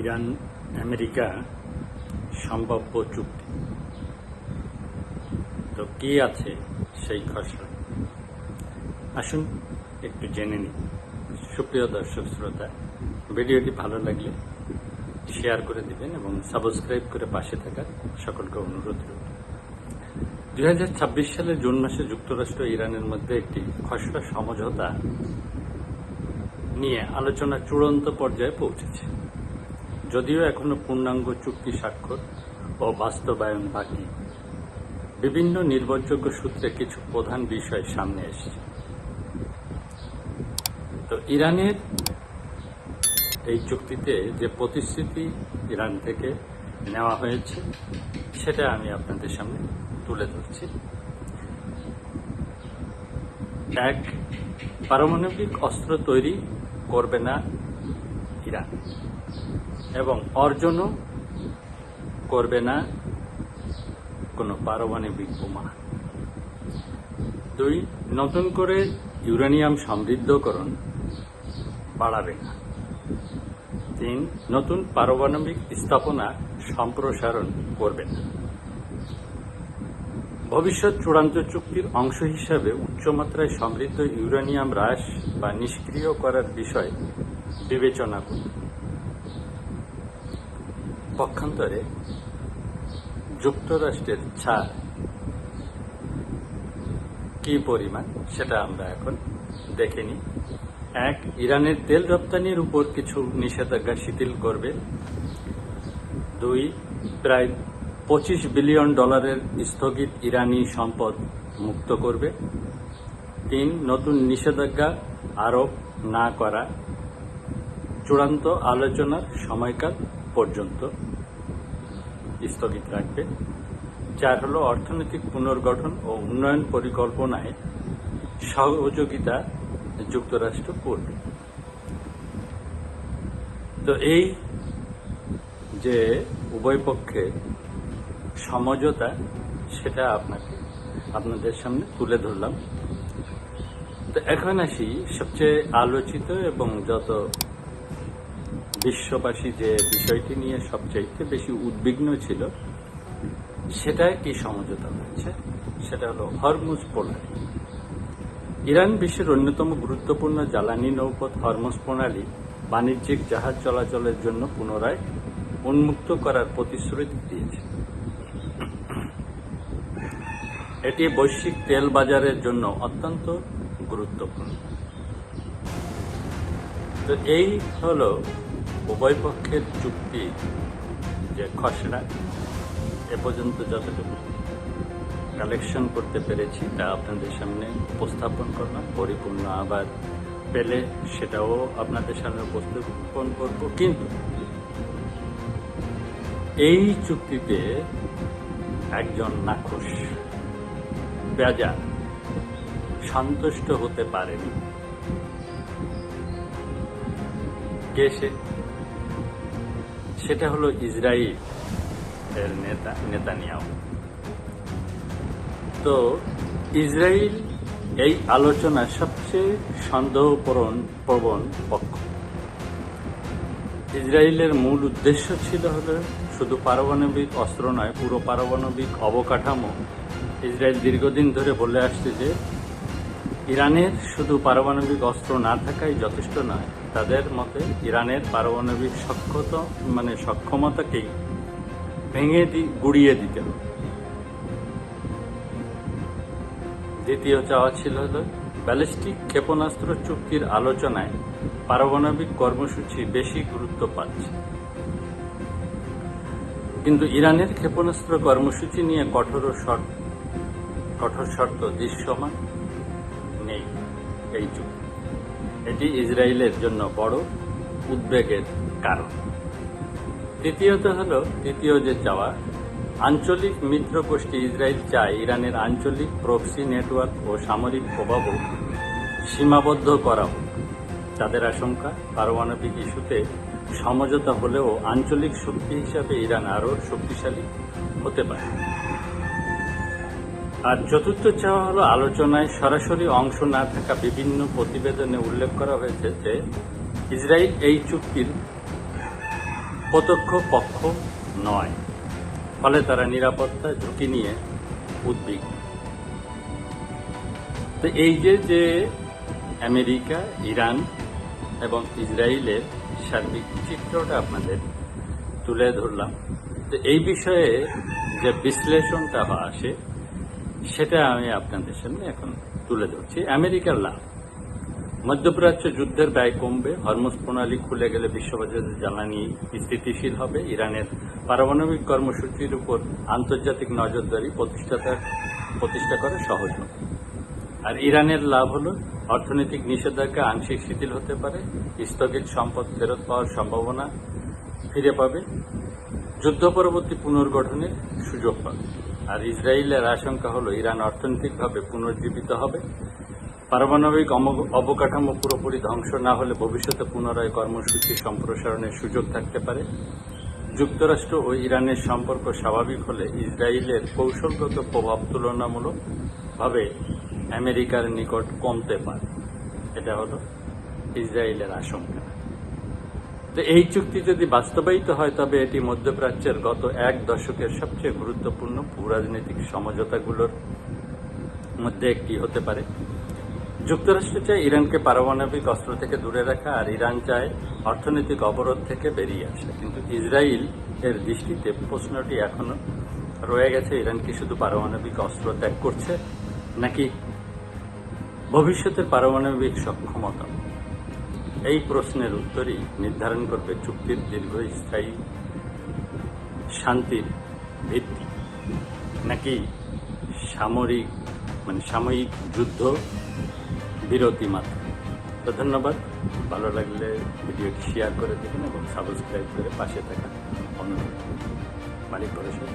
Iran America সম্ভাব্য চুক্তি। তো কি আছে সেই খসড়া, আসুন একটু জেনে নিই। সুপ্রিয় দর্শক শ্রোতা, ভিডিওটি ভালো লাগলে শেয়ার করে দিবেন এবং সাবস্ক্রাইব করে পাশে থাকার সকলকে অনুরোধ রইল। 2026 সালের জুন মাসে যুক্তরাষ্ট্র ইরানের মধ্যে একটি খসড়া সমঝোতা নিয়ে আলোচনা চূড়ান্ত পর্যায়ে পৌঁছেছে। যদিও এখনো পূর্ণাঙ্গ চুক্তি স্বাক্ষর ও বাস্তবায়ন বাকি, বিভিন্ন নির্ভরযোগ্য সূত্রে কিছু প্রধান বিষয় সামনে এসেছে। তো ইরানের এই চুক্তিতে যে প্রতিশ্রুতি ইরান থেকে নেওয়া হয়েছে সেটা আমি আপনাদের সামনে তুলে ধরছি। এক, পারমাণবিক অস্ত্র তৈরি করবে না ইরান এবং অর্জনও করবে না কোনো পারমাণবিক বোমা। 2, নতুন করে ইউরেনিয়াম সমৃদ্ধকরণ বাড়াবে না। 3, নতুন পারমাণবিক স্থাপনা সম্প্রসারণ করবে না। ভবিষ্যৎ চূড়ান্ত চুক্তির অংশ হিসাবে উচ্চমাত্রায় সমৃদ্ধ ইউরেনিয়াম হ্রাস বা নিষ্ক্রিয় করার বিষয় বিবেচনা করবে। পক্ষান্তরে যুক্তরাষ্ট্রের ছাড় কি পরিমাণ সেটা আমরা এখন দেখে নিই। 1, ইরানের তেল রপ্তানির উপর কিছু নিষেধাজ্ঞা শিথিল করবে। 2, প্রায় $25 বিলিয়ন স্থগিত ইরানি সম্পদ মুক্ত করবে। 3, নতুন নিষেধাজ্ঞা আরোপ না করা চূড়ান্ত আলোচনার সময়কাল পর্যন্ত স্থগিত রাখবে। 4 হলো অর্থনৈতিক পুনর্গঠন ও উন্নয়ন পরিকল্পনায় সহযোগিতা যুক্তরাষ্ট্র করবে। তো এই যে উভয় পক্ষের সমঝোতা সেটা আপনাদের সামনে তুলে ধরলাম। তো এখন আসি সবচেয়ে আলোচিত এবং যত বিশ্ববাসী যে বিষয়টি নিয়ে সবচেয়ে বেশি উদ্বিগ্ন ছিল সেটা কি সমঝোতা হয়েছে, সেটা হলো হরমুজ প্রণালী। ইরান বিশ্বের অন্যতম গুরুত্বপূর্ণ জ্বালানি নৌপথ হরমুজ প্রণালী বাণিজ্যিক জাহাজ চলাচলের জন্য পুনরায় উন্মুক্ত করার প্রতিশ্রুতি দিয়েছে। এটি বৈশ্বিক তেল বাজারের জন্য অত্যন্ত গুরুত্বপূর্ণ। তো এই হলো উভয় পক্ষের চুক্তি যে খসড়া। এ পর্যন্ত যতটুকু কালেকশন করতে পেরেছি তা আপনাদের সামনে উপস্থাপন করলাম। পরিপূর্ণ আবার পেলে সেটাও আপনাদের সামনে উপস্থাপন করব। কিন্তু এই চুক্তিতে একজন নাখোশ বেজা সন্তুষ্ট হতে পারেনি। কে সে? সেটা হলো ইসরায়েল এর নেতানিয়াহু। তো ইসরায়েল এই আলোচনার সবচেয়ে সন্দেহপ্রবণ পক্ষ। ইসরায়েলের মূল উদ্দেশ্য ছিল হলো শুধু পারমাণবিক অস্ত্র নয়, পুরো পারমাণবিক অবকাঠামো। ইসরায়েল দীর্ঘদিন ধরে বলে আসছে যে ইরানের শুধু পারমাণবিক অস্ত্র না থাকাই যথেষ্ট নয়, তাদের মতে ইরানের পারমাণবিক সক্ষমতাকেই ভেঙে গুড়িয়ে দিতে হবে। দ্বিতীয় চাওয়া ছিল হলো ব্যালিস্টিক ক্ষেপণাস্ত্র চুক্তির আলোচনায় পারমাণবিক কর্মসূচি বেশি গুরুত্ব পাচ্ছে, কিন্তু ইরানের ক্ষেপণাস্ত্র কর্মসূচি নিয়ে কঠোর শর্ত দৃশ্যমান নেই এই চুক্তি। এটি ইসরায়েলের জন্য বড় উদ্বেগের কারণ। তৃতীয় যে চাওয়া, আঞ্চলিক মিত্র গোষ্ঠী ইসরায়েল চায় ইরানের আঞ্চলিক প্রক্সি নেটওয়ার্ক ও সামরিক প্রভাবও সীমাবদ্ধ করা হোক। তাদের আশঙ্কা, পারমাণবিক ইস্যুতে সমঝোতা হলেও আঞ্চলিক শক্তি হিসাবে ইরান আরও শক্তিশালী হতে পারে। আর চতুর্থ চাওয়া হলো, আলোচনায় সরাসরি অংশ না থাকা বিভিন্ন প্রতিবেদনে উল্লেখ করা হয়েছে যে ইসরায়েল এই চুক্তির প্রত্যক্ষ পক্ষ নয়, ফলে তারা নিরাপত্তা ঝুঁকি নিয়ে উদ্বিগ্ন। তো এই যে আমেরিকা, ইরান এবং ইসরায়েলের সার্বিক চিত্রটা আপনাদের তুলে ধরলাম। তো এই বিষয়ে যে বিশ্লেষণটা আসে সেটা আমি আপনাদের সামনে এখন তুলে ধরছি। আমেরিকার লাভ: মধ্যপ্রাচ্য যুদ্ধের ব্যয় কমবে, হরমুজ প্রণালী খুলে গেলে বিশ্ববাজারে জ্বালানি স্থিতিশীল হবে, ইরানের পারমাণবিক কর্মসূচির উপর আন্তর্জাতিক নজরদারি প্রতিষ্ঠা করা সহজ হবে। আর ইরানের লাভ হলো অর্থনৈতিক নিষেধাজ্ঞা আংশিক শিথিল হতে পারে, স্থগিত সম্পদ ফেরত পাওয়ার সম্ভাবনা ফিরে পাবে, যুদ্ধ পরবর্তী পুনর্গঠনের সুযোগ পাবে। আর ইসরায়েলের আশঙ্কা হলো ইরান অর্থনৈতিকভাবে পুনর্জীবিত হবে, পারমাণবিক অবকাঠামো পুরোপুরি ধ্বংস না হলে ভবিষ্যতে পুনরায় কর্মসূচি সম্প্রসারণের সুযোগ থাকতে পারে। যুক্তরাষ্ট্র ও ইরানের সম্পর্ক স্বাভাবিক হলে ইসরায়েলের কৌশলগত প্রভাব তুলনামূলকভাবে আমেরিকার নিকট কমতে পারে। এটা হলো ইসরায়েলের আশঙ্কা। তো এই চুক্তি যদি বাস্তবায়িত হয় তবে এটি মধ্যপ্রাচ্যের গত এক দশকের সবচেয়ে গুরুত্বপূর্ণ ভূরাজনৈতিক সমঝোতাগুলোর মধ্যে একটি হতে পারে। যুক্তরাষ্ট্র চায় ইরানকে পারমাণবিক অস্ত্র থেকে দূরে রাখা, আর ইরান চায় অর্থনৈতিক অবরোধ থেকে বেরিয়ে আসা। কিন্তু ইসরায়েল এর দৃষ্টিতে প্রশ্নটি এখনো রয়ে গেছে, ইরান কি শুধু পারমাণবিক অস্ত্র ত্যাগ করছে নাকি ভবিষ্যতের পারমাণবিক সক্ষমতা? এই প্রশ্নের উত্তরই নির্ধারণ করবে চুক্তির দীর্ঘস্থায়ী শান্তির ভিত্তি নাকি সাময়িক যুদ্ধ বিরতি মাত্র। তো ধন্যবাদ। ভালো লাগলে ভিডিওটি শেয়ার করে দেবেন এবং সাবস্ক্রাইব করে পাশে থাকা অনুরোধ। মালিক ভরসা।